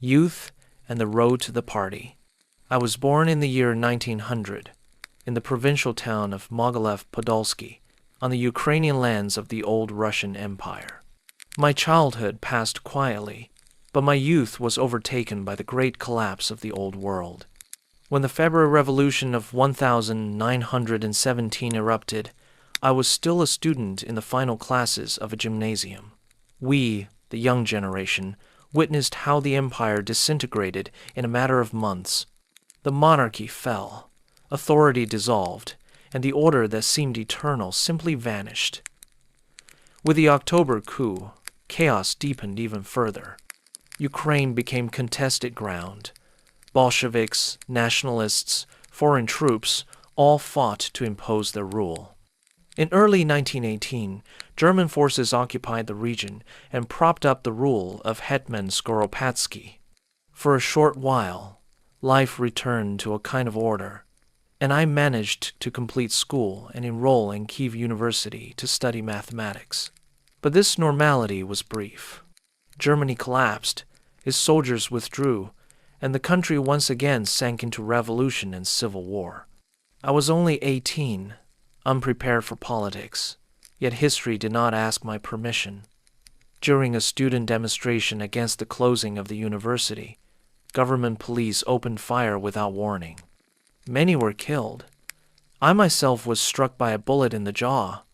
Youth and the Road to the Party. I was born in the year 1900 in the provincial town of Mogilev-Podolsky on the Ukrainian lands of the old Russian Empire. My childhood passed quietly, but my youth was overtaken by the great collapse of the old world. When the February Revolution of 1917 erupted, I was still a student in the final classes of a gymnasium. We, the young generation, witnessed how the empire disintegrated in a matter of months. The monarchy fell, authority dissolved, and the order that seemed eternal simply vanished. With the October coup, chaos deepened even further. Ukraine became contested ground. Bolsheviks, nationalists, foreign troops all fought to impose their rule. In early 1918, German forces occupied the region and propped up the rule of Hetman Skoropadsky. For a short while, life returned to a kind of order, and I managed to complete school and enroll in Kyiv University to study mathematics. But this normality was brief. Germany collapsed, its soldiers withdrew, and the country once again sank into revolution and civil war. I was only 18, unprepared for politics, yet history did not ask my permission. During a student demonstration against the closing of the university, government police opened fire without warning. Many were killed. I myself was struck by a bullet in the jaw.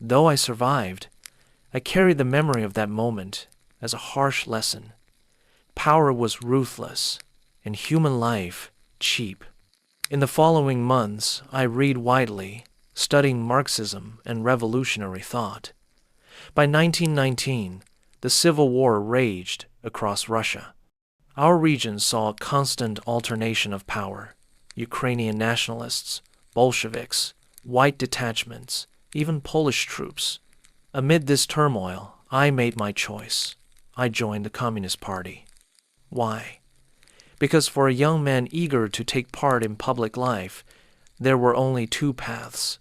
Though I survived, I carried the memory of that moment as a harsh lesson. Power was ruthless, and human life cheap. In the following months, I read widely, studying Marxism and revolutionary thought. By 1919, the Civil War raged across Russia. Our region saw a constant alternation of power: Ukrainian nationalists, Bolsheviks, white detachments, even Polish troops. Amid this turmoil, I made my choice. I joined the Communist Party. Why? Because for a young man eager to take part in public life, there were only two paths: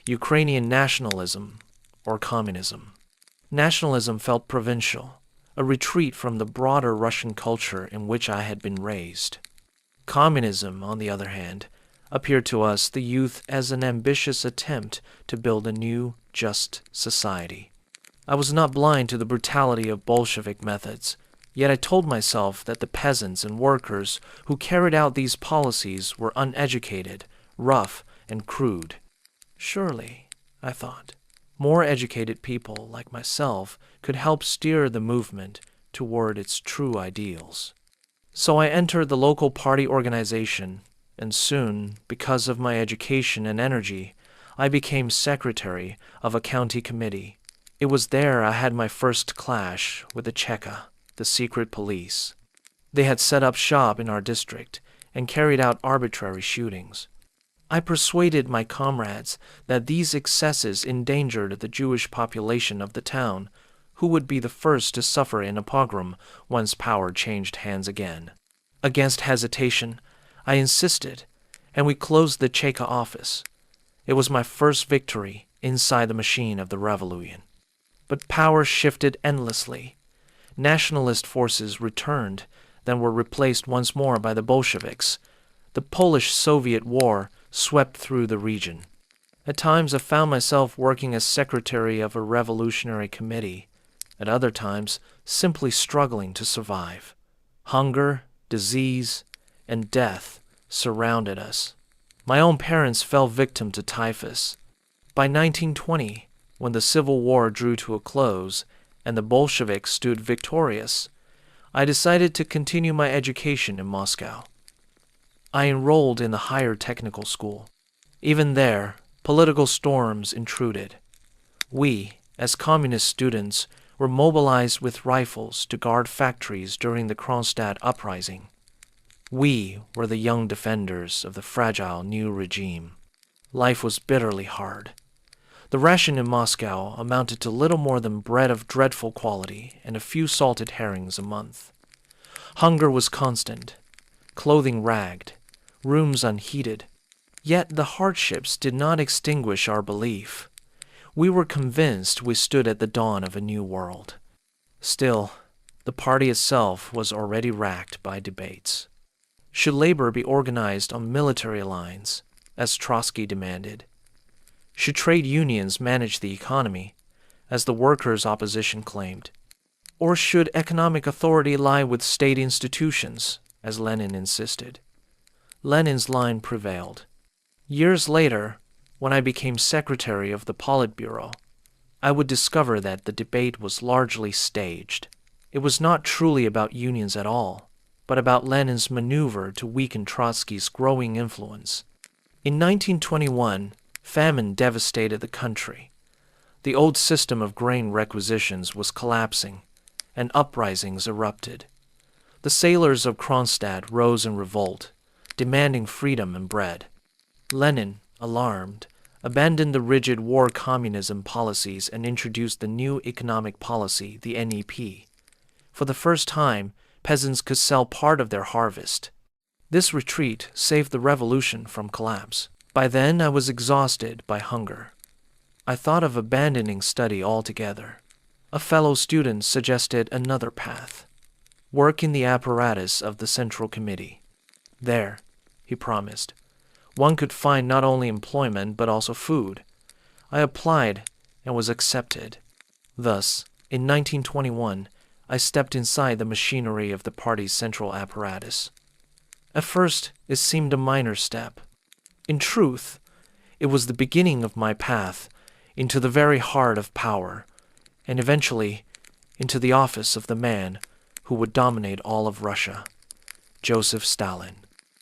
Ukrainian nationalism or communism. Nationalism felt provincial, a retreat from the broader Russian culture in which I had been raised. Communism, on the other hand, appeared to us, the youth, as an ambitious attempt to build a new, just society. I was not blind to the brutality of Bolshevik methods, yet I told myself that the peasants and workers who carried out these policies were uneducated, rough, and crude. Surely, I thought, more educated people like myself could help steer the movement toward its true ideals. So I entered the local party organization, and soon, because of my education and energy, I became secretary of a county committee. It was there I had my first clash with the Cheka, the secret police. They had set up shop in our district and carried out arbitrary shootings. I persuaded my comrades that these excesses endangered the Jewish population of the town, who would be the first to suffer in a pogrom once power changed hands again. Against hesitation, I insisted, and we closed the Cheka office. It was my first victory inside the machine of the revolution. But power shifted endlessly. Nationalist forces returned, then were replaced once more by the Bolsheviks. The Polish-Soviet War swept through the region. At times I found myself working as secretary of a revolutionary committee. At other times, simply struggling to survive. Hunger, disease, and death surrounded us. My own parents fell victim to typhus. By 1920, when the Civil War drew to a close and the Bolsheviks stood victorious, I decided to continue my education in Moscow. I enrolled in the higher technical school. Even there, political storms intruded. We, as communist students, were mobilized with rifles to guard factories during the Kronstadt uprising. We were the young defenders of the fragile new regime. Life was bitterly hard. The ration in Moscow amounted to little more than bread of dreadful quality and a few salted herrings a month. Hunger was constant, clothing ragged, rooms unheated. Yet the hardships did not extinguish our belief. We were convinced we stood at the dawn of a new world. Still, The party itself was already racked by debates. Should labor be organized on military lines, as Trotsky demanded? Should trade unions manage the economy, as the workers' opposition claimed? Or should economic authority lie with state institutions, as Lenin insisted? Lenin's line prevailed. Years later, when I became secretary of the Politburo, I would discover that the debate was largely staged. It was not truly about unions at all, but about Lenin's maneuver to weaken Trotsky's growing influence. In 1921, famine devastated the country. The old system of grain requisitions was collapsing, and uprisings erupted. The sailors of Kronstadt rose in revolt, demanding freedom and bread. Lenin, alarmed, abandoned the rigid war communism policies and introduced the new economic policy, the NEP. For the first time, peasants could sell part of their harvest. This retreat saved the revolution from collapse. By then, I was exhausted by hunger. I thought of abandoning study altogether. A fellow student suggested another path: work in the apparatus of the Central Committee. There, he promised, one could find not only employment but also food. I applied and was accepted. Thus, in 1921, I stepped inside the machinery of the party's central apparatus. At first, it seemed a minor step. In truth, it was the beginning of my path into the very heart of power, and eventually into the office of the man who would dominate all of Russia, Joseph Stalin.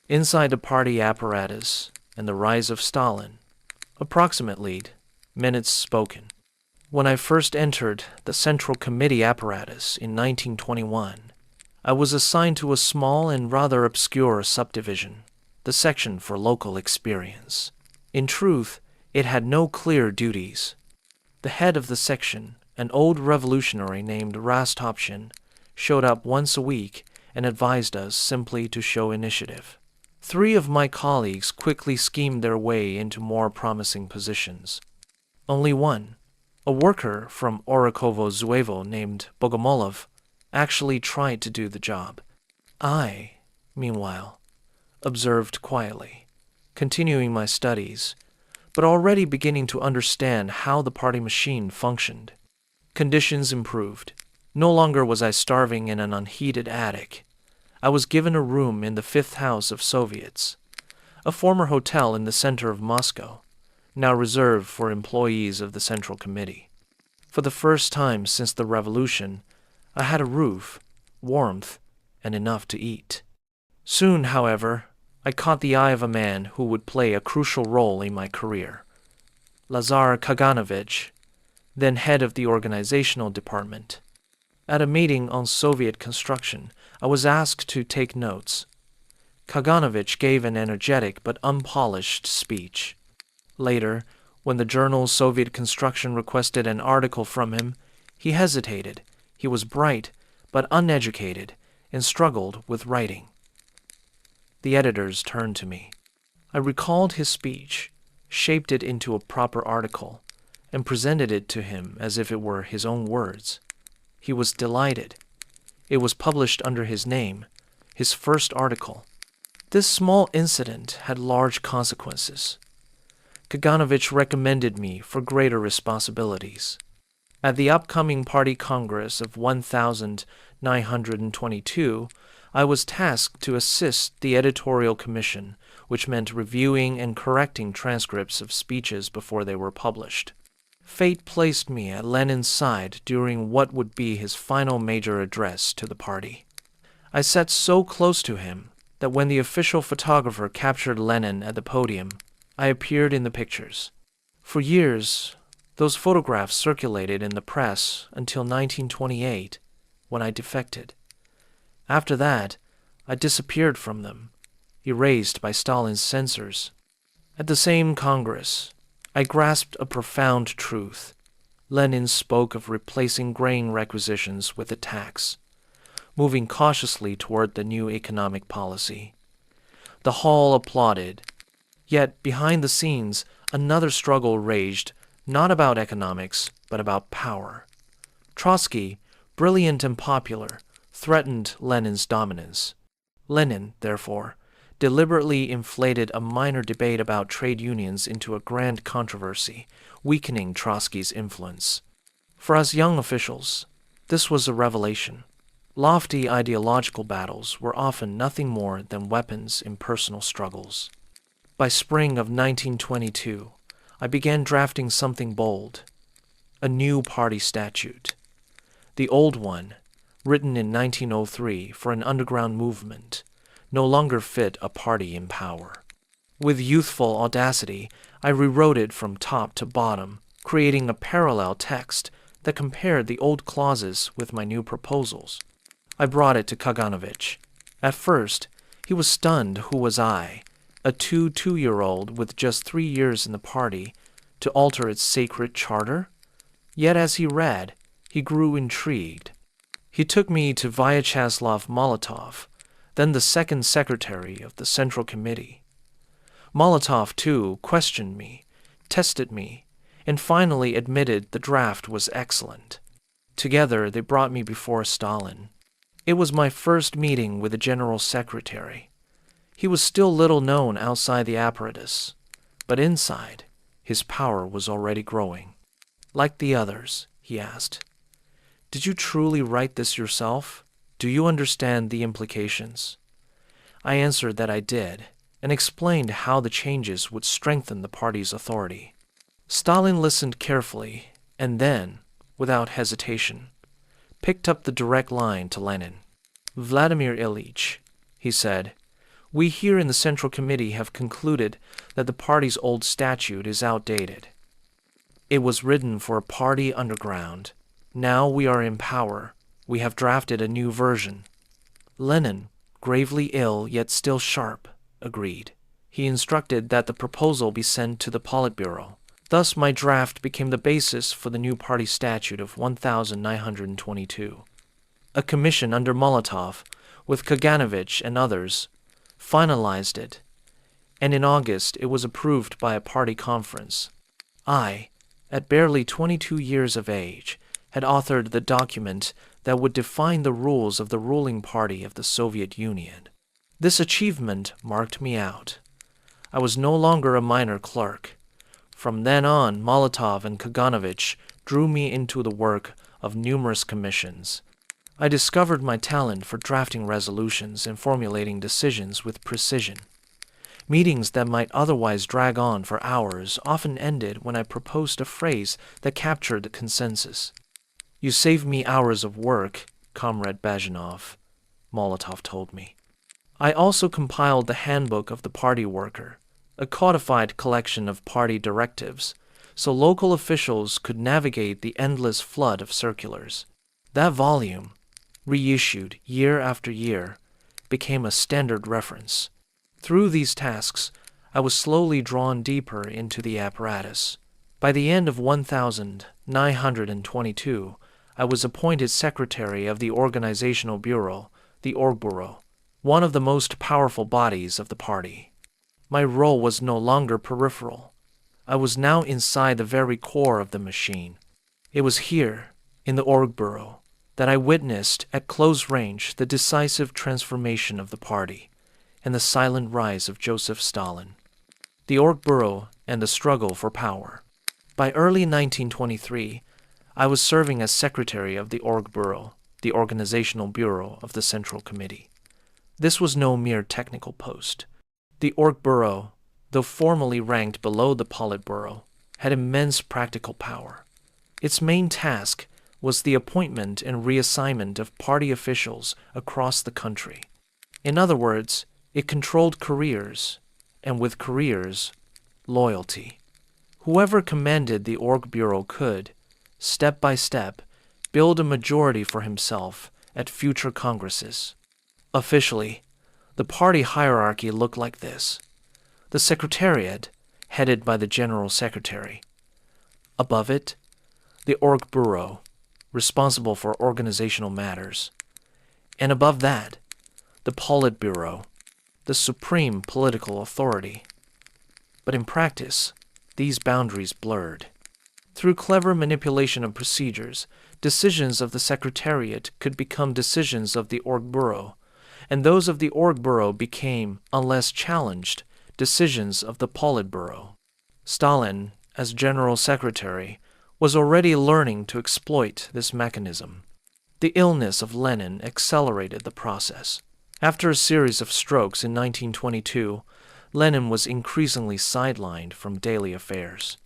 Inside the party apparatus and the rise of Stalin, approximately minutes spoken. When I first entered the Central Committee apparatus in 1921, I was assigned to a small and rather obscure subdivision, the section for local experience. In truth, it had no clear duties. The head of the section, an old revolutionary named Rostopchin, showed up once a week and advised us simply to show initiative. 3 of my colleagues quickly schemed their way into more promising positions. Only one, a worker from Orakovo-Zuevo named Bogomolov, actually tried to do the job. I, meanwhile, observed quietly, continuing my studies, but already beginning to understand how the party machine functioned. Conditions improved. No longer was I starving in an unheated attic. I was given a room in the 5th House of Soviets, a former hotel in the center of Moscow, now reserved for employees of the Central Committee. For the first time since the revolution, I had a roof, warmth, and enough to eat. Soon, however, I caught the eye of a man who would play a crucial role in my career. Lazar Kaganovich, then head of the organizational department. At a meeting on Soviet construction, I was asked to take notes. Kaganovich gave an energetic but unpolished speech. Later, when the journal Soviet Construction requested an article from him, he hesitated. He was bright, but uneducated, and struggled with writing. The editors turned to me. I recalled his speech, shaped it into a proper article, and presented it to him as if it were his own words. He was delighted. It was published under his name, his first article. This small incident had large consequences. Kaganovich recommended me for greater responsibilities. At the upcoming party congress of 1922, I was tasked to assist the editorial commission, which meant reviewing and correcting transcripts of speeches before they were published. Fate placed me at Lenin's side during what would be his final major address to the party. I sat so close to him that when the official photographer captured Lenin at the podium, I appeared in the pictures. For years, those photographs circulated in the press until 1928, when I defected. After that, I disappeared from them, erased by Stalin's censors. At the same Congress, I grasped a profound truth. Lenin spoke of replacing grain requisitions with a tax, moving cautiously toward the new economic policy. The hall applauded. Yet, behind the scenes, another struggle raged, not about economics, but about power. Trotsky, brilliant and popular, threatened Lenin's dominance. Lenin, therefore, deliberately inflated a minor debate about trade unions into a grand controversy, weakening Trotsky's influence. For us young officials, this was a revelation. Lofty ideological battles were often nothing more than weapons in personal struggles. By spring of 1922, I began drafting something bold, a new party statute. The old one, written in 1903 for an underground movement, no longer fit a party in power. With youthful audacity, I rewrote it from top to bottom, creating a parallel text that compared the old clauses with my new proposals. I brought it to Kaganovich. At first, he was stunned who was I, a two-year-old with just 3 years in the party, to alter its sacred charter? Yet as he read, he grew intrigued. He took me to Vyacheslav Molotov, then the second secretary of the Central Committee. Molotov, too, questioned me, tested me, and finally admitted the draft was excellent. Together, they brought me before Stalin. It was my first meeting with the General Secretary. He was still little known outside the apparatus, but inside, his power was already growing. Like the others, he asked, "Did you truly write this yourself? Do you understand the implications?" I answered that I did, and explained how the changes would strengthen the party's authority. Stalin listened carefully, and then, without hesitation, picked up the direct line to Lenin. "Vladimir Ilyich," he said, "we here in the Central Committee have concluded that the party's old statute is outdated. It was written for a party underground. Now we are in power. We have drafted a new version." Lenin, gravely ill yet still sharp, agreed. He instructed that the proposal be sent to the Politburo. Thus my draft became the basis for the new party statute of 1922. A commission under Molotov, with Kaganovich and others, finalized it, and in August it was approved by a party conference. I, at barely 22 years of age, had authored the document that would define the rules of the ruling party of the Soviet Union. This achievement marked me out. I was no longer a minor clerk. From then on, Molotov and Kaganovich drew me into the work of numerous commissions. I discovered my talent for drafting resolutions and formulating decisions with precision. Meetings that might otherwise drag on for hours often ended when I proposed a phrase that captured the consensus. "You saved me hours of work, Comrade Bazhanov," Molotov told me. I also compiled the Handbook of the Party Worker, a codified collection of party directives, so local officials could navigate the endless flood of circulars. That volume, reissued year after year, became a standard reference. Through these tasks, I was slowly drawn deeper into the apparatus. By the end of 1922, I was appointed secretary of the Organizational Bureau, the Orgbureau, one of the most powerful bodies of the party. My role was no longer peripheral. I was now inside the very core of the machine. It was here, in the Orgbureau, that I witnessed at close range the decisive transformation of the party and the silent rise of Joseph Stalin. The Orgbureau and the struggle for power. By early 1923, I was serving as secretary of the Orgbureau, the Organizational Bureau of the Central Committee. This was no mere technical post. The Orgbureau, though formally ranked below the Politburo, had immense practical power. Its main task was the appointment and reassignment of party officials across the country. In other words, it controlled careers, and with careers, loyalty. Whoever commanded the Orgbureau could, step by step, build a majority for himself at future congresses. Officially, the party hierarchy looked like this. The Secretariat, headed by the General Secretary. Above it, the Orgbureau, responsible for organizational matters. And above that, the Politburo, the supreme political authority. But in practice, these boundaries blurred. Through clever manipulation of procedures, decisions of the Secretariat could become decisions of the Orgbureau, and those of the Orgbureau became, unless challenged, decisions of the Politburo. Stalin, as General Secretary, was already learning to exploit this mechanism. The illness of Lenin accelerated the process. After a series of strokes in 1922, Lenin was increasingly sidelined from daily affairs.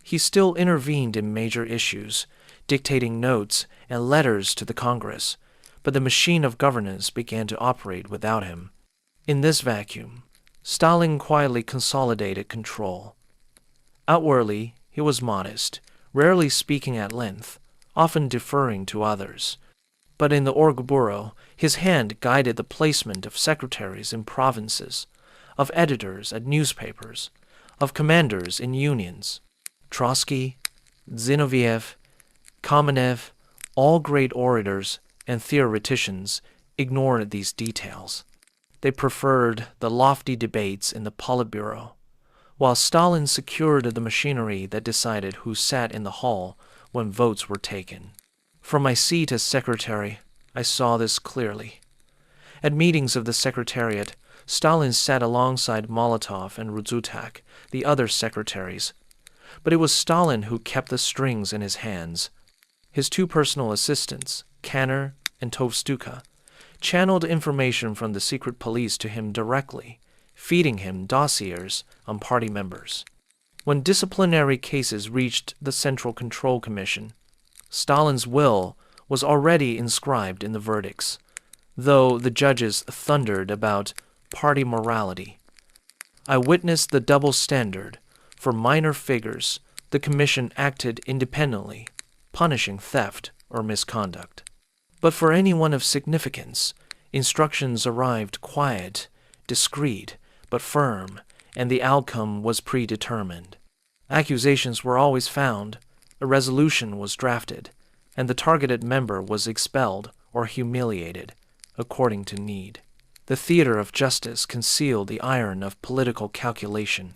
He still intervened in major issues, dictating notes and letters to the Congress, but the machine of governance began to operate without him. In this vacuum, Stalin quietly consolidated control. Outwardly, he was modest, rarely speaking at length, often deferring to others. But in the Orgbureau, his hand guided the placement of secretaries in provinces, of editors at newspapers, of commanders in unions. Trotsky, Zinoviev, Kamenev, all great orators and theoreticians, ignored these details. They preferred the lofty debates in the Politburo, while Stalin secured the machinery that decided who sat in the hall when votes were taken. From my seat as secretary, I saw this clearly. At meetings of the Secretariat, Stalin sat alongside Molotov and Rudzutak, the other secretaries. But it was Stalin who kept the strings in his hands. His two personal assistants, Kanner and Tovstuka, channeled information from the secret police to him directly, feeding him dossiers on party members. When disciplinary cases reached the Central Control Commission, Stalin's will was already inscribed in the verdicts, though the judges thundered about party morality. I witnessed the double standard. For minor figures, the commission acted independently, punishing theft or misconduct. But for anyone of significance, instructions arrived quiet, discreet, but firm, and the outcome was predetermined. Accusations were always found, a resolution was drafted, and the targeted member was expelled or humiliated, according to need. The theater of justice concealed the iron of political calculation.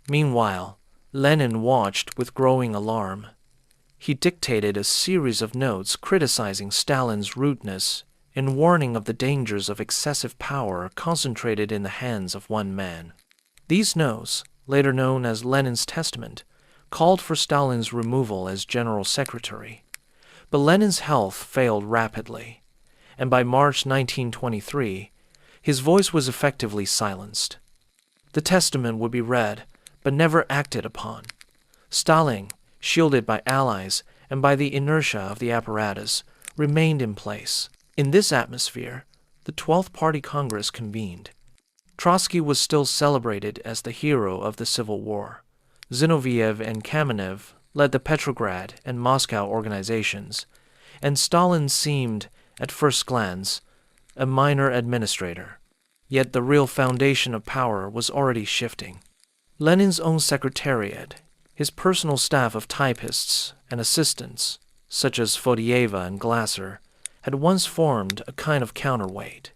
Meanwhile, Lenin watched with growing alarm. He dictated a series of notes criticizing Stalin's rudeness and warning of the dangers of excessive power concentrated in the hands of one man. These notes, later known as Lenin's Testament, called for Stalin's removal as General Secretary. But Lenin's health failed rapidly, and by March 1923, his voice was effectively silenced. The testament would be read, but never acted upon. Stalin, shielded by allies and by the inertia of the apparatus, remained in place. In this atmosphere, the 12th Party Congress convened. Trotsky was still celebrated as the hero of the Civil War. Zinoviev and Kamenev led the Petrograd and Moscow organizations, and Stalin seemed, at first glance, a minor administrator. Yet the real foundation of power was already shifting. Lenin's own secretariat, his personal staff of typists and assistants, such as Fodieva and Glasser, had once formed a kind of counterweight.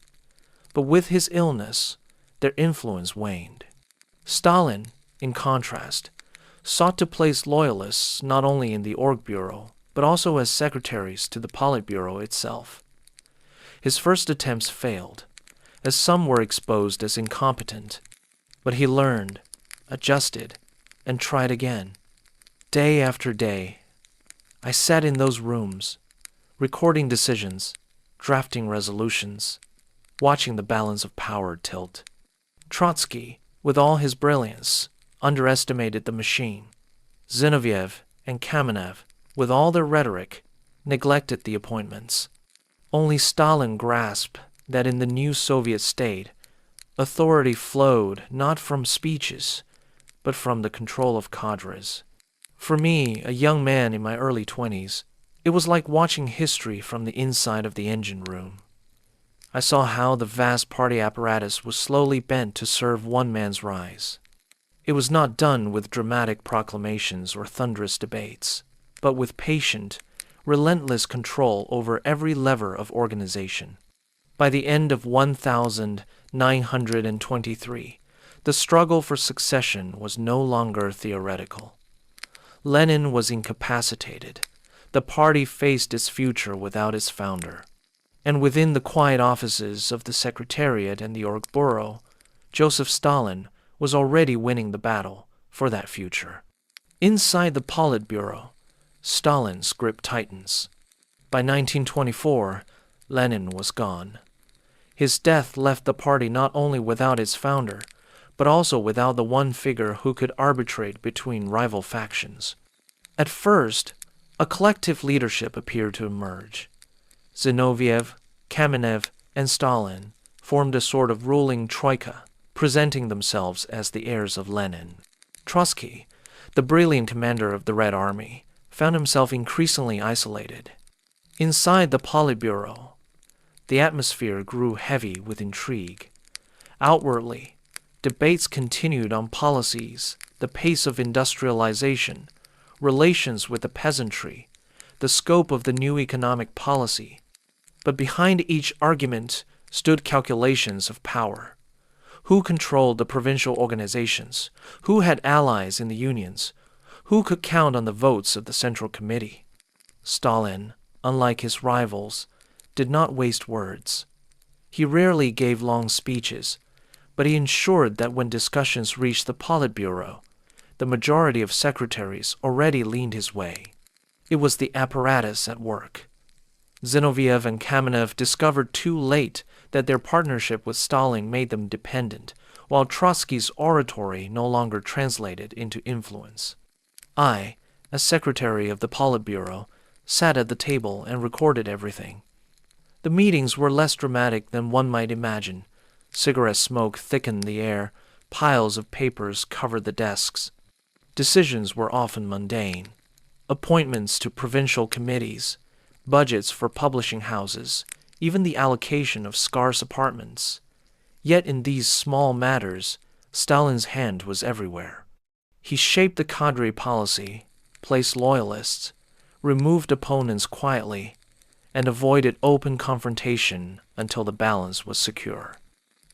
But with his illness, their influence waned. Stalin, in contrast, sought to place loyalists not only in the Orgbureau, but also as secretaries to the Politburo itself. His first attempts failed, as some were exposed as incompetent, but he learned, adjusted, and tried again. Day after day, I sat in those rooms, recording decisions, drafting resolutions, watching the balance of power tilt. Trotsky, with all his brilliance, underestimated the machine. Zinoviev and Kamenev, with all their rhetoric, neglected the appointments. Only Stalin grasped that in the new Soviet state, authority flowed not from speeches, but from the control of cadres. For me, a young man in my early 20s, it was like watching history from the inside of the engine room. I saw how the vast party apparatus was slowly bent to serve one man's rise. It was not done with dramatic proclamations or thunderous debates, but with patient, relentless control over every lever of organization. By the end of 1923, the struggle for succession was no longer theoretical. Lenin was incapacitated, the party faced its future without its founder. And within the quiet offices of the Secretariat and the Orgbureau, Joseph Stalin was already winning the battle for that future. Inside the Politburo, Stalin's grip tightens. By 1924, Lenin was gone. His death left the party not only without its founder, but also without the one figure who could arbitrate between rival factions. At first, a collective leadership appeared to emerge. Zinoviev, Kamenev, and Stalin formed a sort of ruling troika, presenting themselves as the heirs of Lenin. Trotsky, the brilliant commander of the Red Army, found himself increasingly isolated. Inside the Politburo, the atmosphere grew heavy with intrigue. Outwardly, debates continued on policies, the pace of industrialization, relations with the peasantry, the scope of the new economic policy. But behind each argument stood calculations of power. Who controlled the provincial organizations? Who had allies in the unions? Who could count on the votes of the Central Committee? Stalin, unlike his rivals, did not waste words. He rarely gave long speeches, but he ensured that when discussions reached the Politburo, the majority of secretaries already leaned his way. It was the apparatus at work. Zinoviev and Kamenev discovered too late that their partnership with Stalin made them dependent, while Trotsky's oratory no longer translated into influence. I, as secretary of the Politburo, sat at the table and recorded everything. The meetings were less dramatic than one might imagine. Cigarette smoke thickened the air, piles of papers covered the desks. Decisions were often mundane. Appointments to provincial committees, budgets for publishing houses, even the allocation of scarce apartments. Yet in these small matters, Stalin's hand was everywhere. He shaped the cadre policy, placed loyalists, removed opponents quietly, and avoided open confrontation until the balance was secure.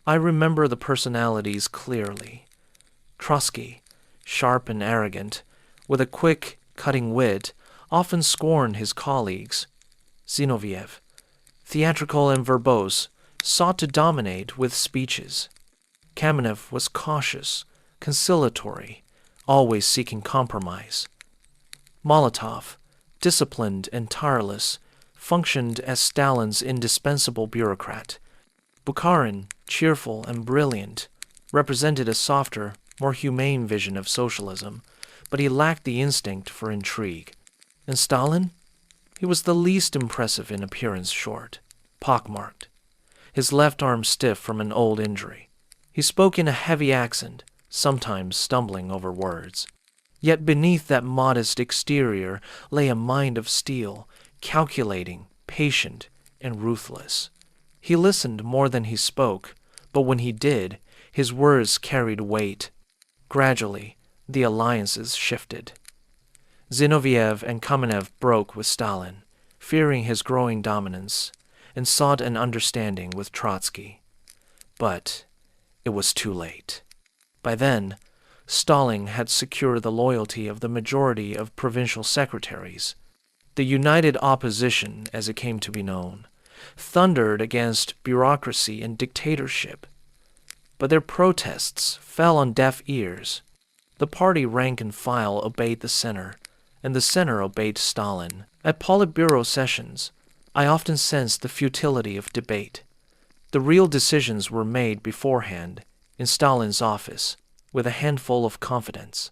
I remember the personalities clearly. Trotsky, sharp and arrogant, with a quick, cutting wit, often scorned his colleagues. Zinoviev, theatrical and verbose, sought to dominate with speeches. Kamenev was cautious, conciliatory, always seeking compromise. Molotov, disciplined and tireless, functioned as Stalin's indispensable bureaucrat. Bukharin, cheerful and brilliant, represented a softer, more humane vision of socialism, but he lacked the instinct for intrigue. And Stalin? He was the least impressive in appearance, short, pockmarked, his left arm stiff from an old injury. He spoke in a heavy accent, sometimes stumbling over words. Yet beneath that modest exterior lay a mind of steel, calculating, patient, and ruthless. He listened more than he spoke, but when he did, his words carried weight. Gradually, the alliances shifted. Zinoviev and Kamenev broke with Stalin, fearing his growing dominance, and sought an understanding with Trotsky. But it was too late. By then, Stalin had secured the loyalty of the majority of provincial secretaries. The United Opposition, as it came to be known, thundered against bureaucracy and dictatorship. But their protests fell on deaf ears. The party rank and file obeyed the center, and the center obeyed Stalin. At Politburo sessions, I often sensed the futility of debate. The real decisions were made beforehand, in Stalin's office, with a handful of confidants.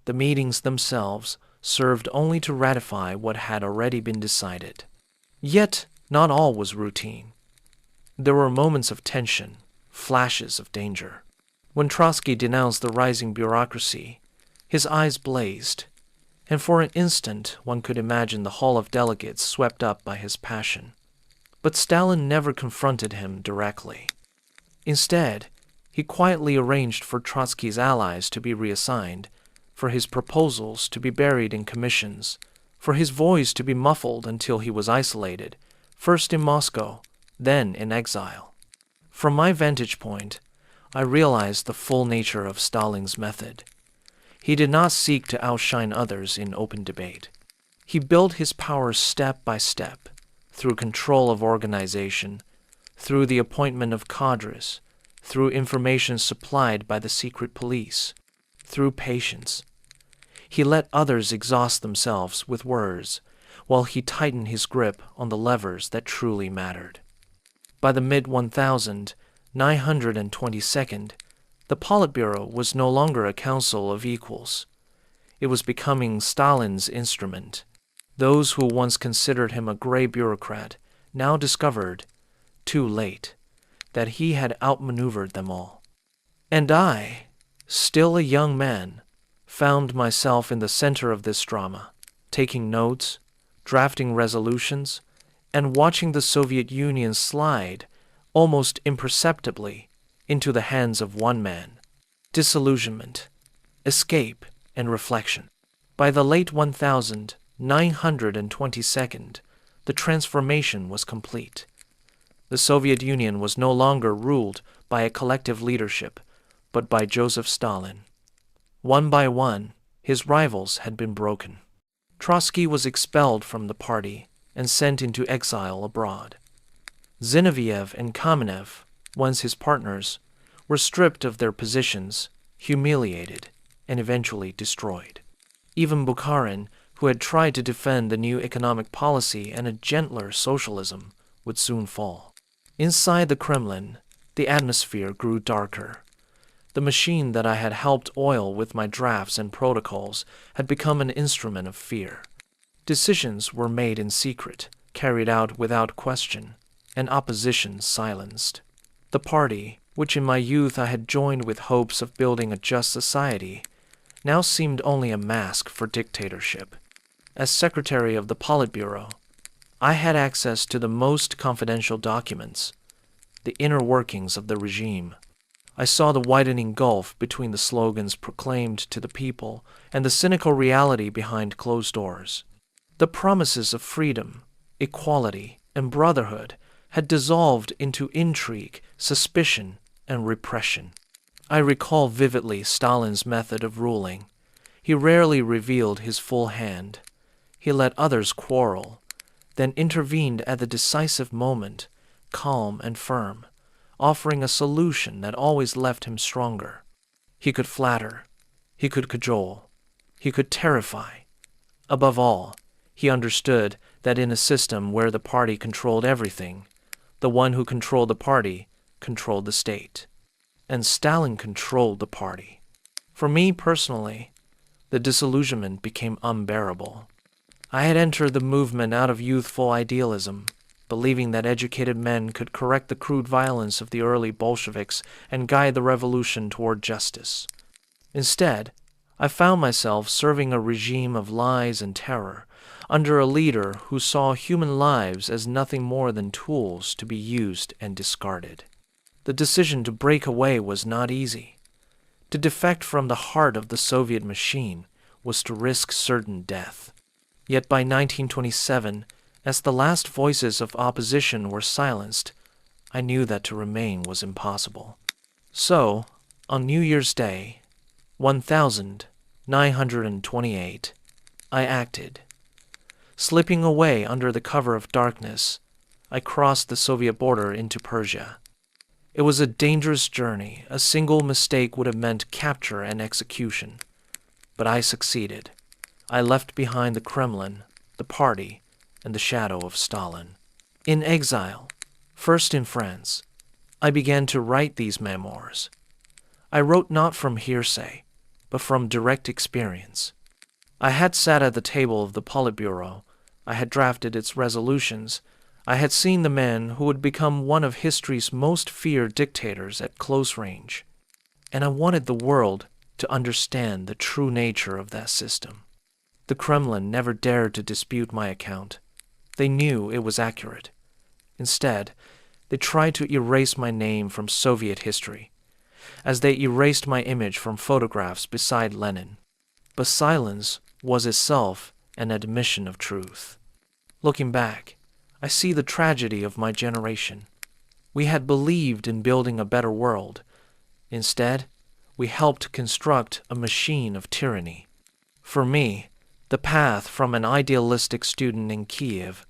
The meetings themselves served only to ratify what had already been decided. Yet, not all was routine. There were moments of tension, flashes of danger. When Trotsky denounced the rising bureaucracy, his eyes blazed, and for an instant one could imagine the hall of delegates swept up by his passion. But Stalin never confronted him directly. Instead, he quietly arranged for Trotsky's allies to be reassigned, for his proposals to be buried in commissions, for his voice to be muffled until he was isolated, first in Moscow, then in exile. From my vantage point, I realized the full nature of Stalin's method. He did not seek to outshine others in open debate. He built his power step by step, through control of organization, through the appointment of cadres, through information supplied by the secret police, through patience. He let others exhaust themselves with words, while he tightened his grip on the levers that truly mattered. By the mid-1922nd, the Politburo was no longer a council of equals. It was becoming Stalin's instrument. Those who once considered him a gray bureaucrat now discovered, too late, that he had outmaneuvered them all. And I, still a young man, found myself in the center of this drama, taking notes, drafting resolutions, and watching the Soviet Union slide, almost imperceptibly, into the hands of one man. Disillusionment, escape, and reflection. By the late 1922nd, the transformation was complete. The Soviet Union was no longer ruled by a collective leadership, but by Joseph Stalin. One by one, his rivals had been broken. Trotsky was expelled from the party and sent into exile abroad. Zinoviev and Kamenev, once his partners, were stripped of their positions, humiliated, and eventually destroyed. Even Bukharin, who had tried to defend the new economic policy and a gentler socialism, would soon fall. Inside the Kremlin, the atmosphere grew darker. The machine that I had helped oil with my drafts and protocols had become an instrument of fear. Decisions were made in secret, carried out without question, and opposition silenced. The party, which in my youth I had joined with hopes of building a just society, now seemed only a mask for dictatorship. As secretary of the Politburo, I had access to the most confidential documents, the inner workings of the regime. I saw the widening gulf between the slogans proclaimed to the people and the cynical reality behind closed doors. The promises of freedom, equality, and brotherhood had dissolved into intrigue, suspicion, and repression. I recall vividly Stalin's method of ruling. He rarely revealed his full hand. He let others quarrel, then intervened at the decisive moment, calm and firm, offering a solution that always left him stronger. He could flatter, he could cajole, he could terrify. Above all, he understood that in a system where the party controlled everything, the one who controlled the party controlled the state. And Stalin controlled the party. For me personally, the disillusionment became unbearable. I had entered the movement out of youthful idealism, believing that educated men could correct the crude violence of the early Bolsheviks and guide the revolution toward justice. Instead, I found myself serving a regime of lies and terror, under a leader who saw human lives as nothing more than tools to be used and discarded. The decision to break away was not easy. To defect from the heart of the Soviet machine was to risk certain death. Yet by 1927, as the last voices of opposition were silenced, I knew that to remain was impossible. So, on New Year's Day, 1928, I acted. Slipping away under the cover of darkness, I crossed the Soviet border into Persia. It was a dangerous journey. A single mistake would have meant capture and execution. But I succeeded. I left behind the Kremlin, the party, and the shadow of Stalin. In exile, first in France, I began to write these memoirs. I wrote not from hearsay, but from direct experience. I had sat at the table of the Politburo. I had drafted its resolutions. I had seen the man who would become one of history's most feared dictators at close range. And I wanted the world to understand the true nature of that system. The Kremlin never dared to dispute my account. They knew it was accurate. Instead, they tried to erase my name from Soviet history, as they erased my image from photographs beside Lenin. But silence was itself an admission of truth. Looking back, I see the tragedy of my generation. We had believed in building a better world. Instead, we helped construct a machine of tyranny. For me, The path from an idealistic student in Kiev,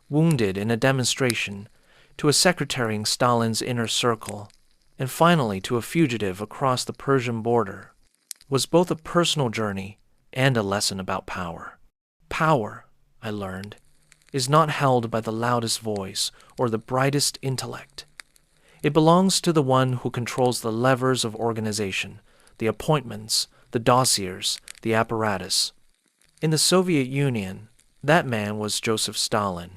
wounded in a demonstration, to a secretary in Stalin's inner circle, and finally to a fugitive across the Persian border, was both a personal journey and a lesson about power. Power, I learned, is not held by the loudest voice or the brightest intellect. It belongs to the one who controls the levers of organization, the appointments, the dossiers, the apparatus. In the Soviet Union, that man was Joseph Stalin,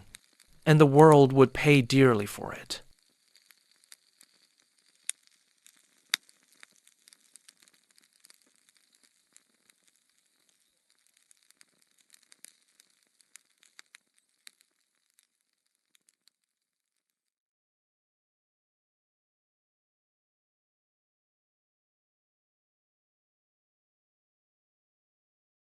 and the world would pay dearly for it.